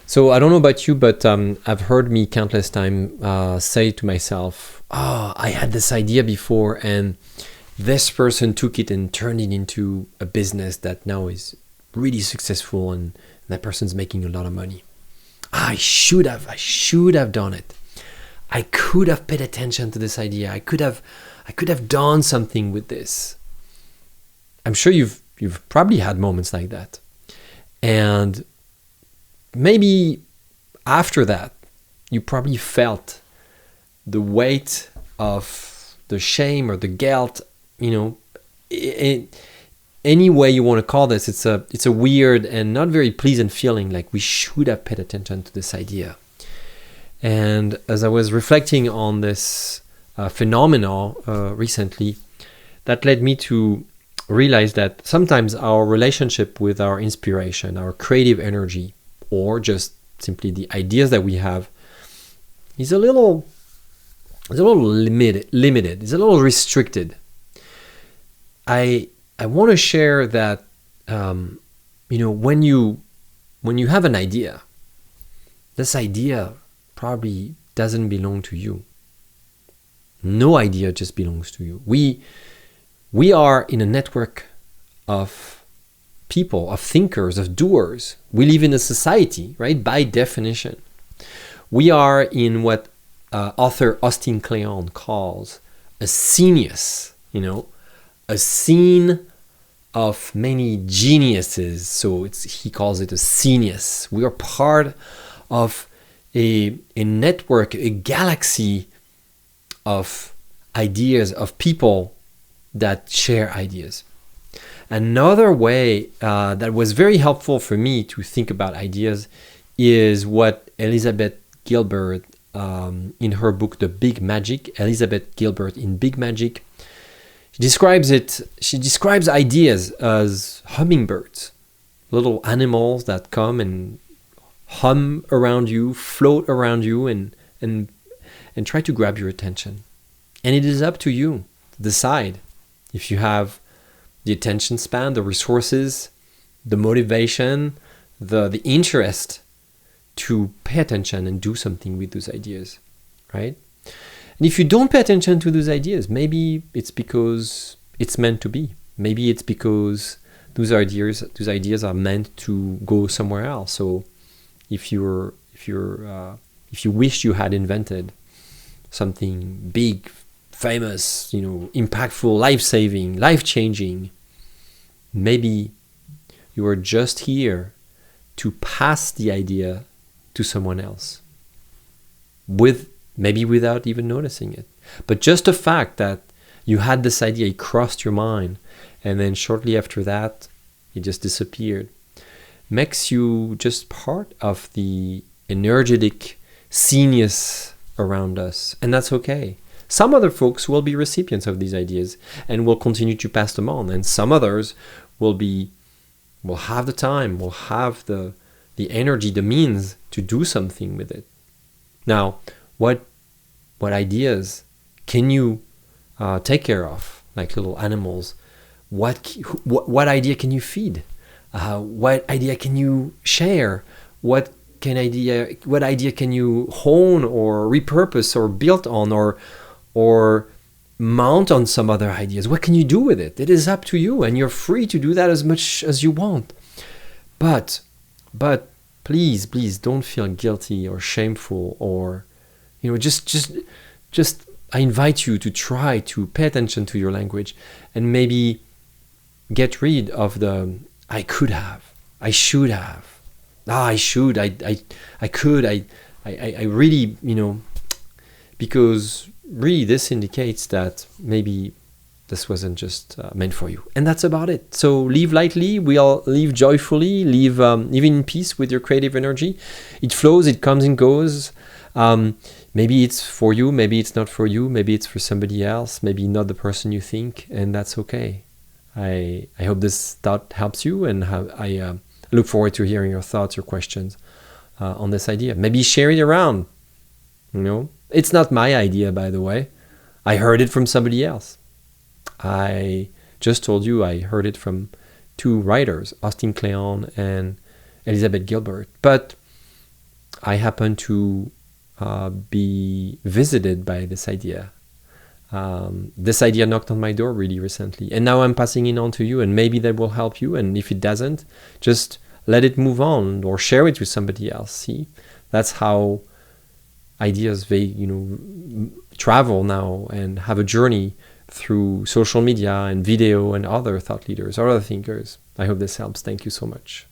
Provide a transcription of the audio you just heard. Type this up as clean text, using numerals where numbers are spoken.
So I don't know about you, but I've heard me countless times say to myself, "Oh, I had this idea before, and this person took it and turned it into a business that now is really successful, and that person's making a lot of money. I should have done it. I could have paid attention to this idea. I could have done something with this." I'm sure you've probably had moments like that, and maybe after that, you probably felt the weight of the shame or the guilt. Any way you want to call this, it's a weird and not very pleasant feeling, like we should have paid attention to this idea. And as I was reflecting on this phenomenon recently, that led me to realize that sometimes our relationship with our inspiration, our creative energy, or just simply the ideas that we have, is a little limited. It's a little restricted. I want to share that when you have an idea, this idea probably doesn't belong to you. No idea just belongs to you. We are in a network of people, of thinkers, of doers. We live in a society, right? By definition. We are in what author Austin Kleon calls a scenius, a scene of many geniuses. So he calls it a scenius. We are part of a network, a galaxy of ideas, of people that share ideas. Another way that was very helpful for me to think about ideas is what Elizabeth Gilbert, in her book The Big Magic, Elizabeth Gilbert in Big Magic, she describes ideas as hummingbirds, little animals that come and hum around you, float around you, and try to grab your attention. And it is up to you to decide if you have the attention span, the resources, the motivation, the interest to pay attention and do something with those ideas, right? And if you don't pay attention to those ideas, maybe it's because it's meant to be. Maybe it's because those ideas are meant to go somewhere else. So if you wish you had invented something big, famous, impactful, life-saving, life-changing, maybe you are just here to pass the idea to someone else, maybe without even noticing it. But just the fact that you had this idea, it crossed your mind, and then shortly after that, it just disappeared, makes you just part of the energetic genius around us. And that's okay. Some other folks will be recipients of these ideas and will continue to pass them on. And some others will have the time, will have the energy, the means to do something with it. Now, what ideas can you take care of, like little animals? What idea can you feed? What idea can you share? What idea can you hone or repurpose or build on or mount on some other ideas? What can you do with it? It is up to you, and you're free to do that as much as you want. But please don't feel guilty or shameful, or just I invite you to try to pay attention to your language and maybe get rid of the I could have, I should have, I should, I could, I really, because really this indicates that maybe this wasn't just meant for you. And that's about it. So live lightly, we'll live joyfully, live in peace with your creative energy. It flows, it comes and goes. Maybe it's for you, maybe it's not for you, maybe it's for somebody else, maybe not the person you think, and that's okay. I hope this thought helps you, and I look forward to hearing your thoughts, your questions on this idea. Maybe share it around. It's not my idea, by the way. I heard it from somebody else. I just told you I heard it from two writers, Austin Kleon and Elizabeth Gilbert. But I happen to be visited by this idea. This idea knocked on my door really recently, and now I'm passing it on to you, and maybe that will help you. And if it doesn't, just let it move on or share it with somebody else. See, that's how ideas travel now and have a journey through social media and video and other thought leaders or other thinkers. I hope this helps. Thank you so much.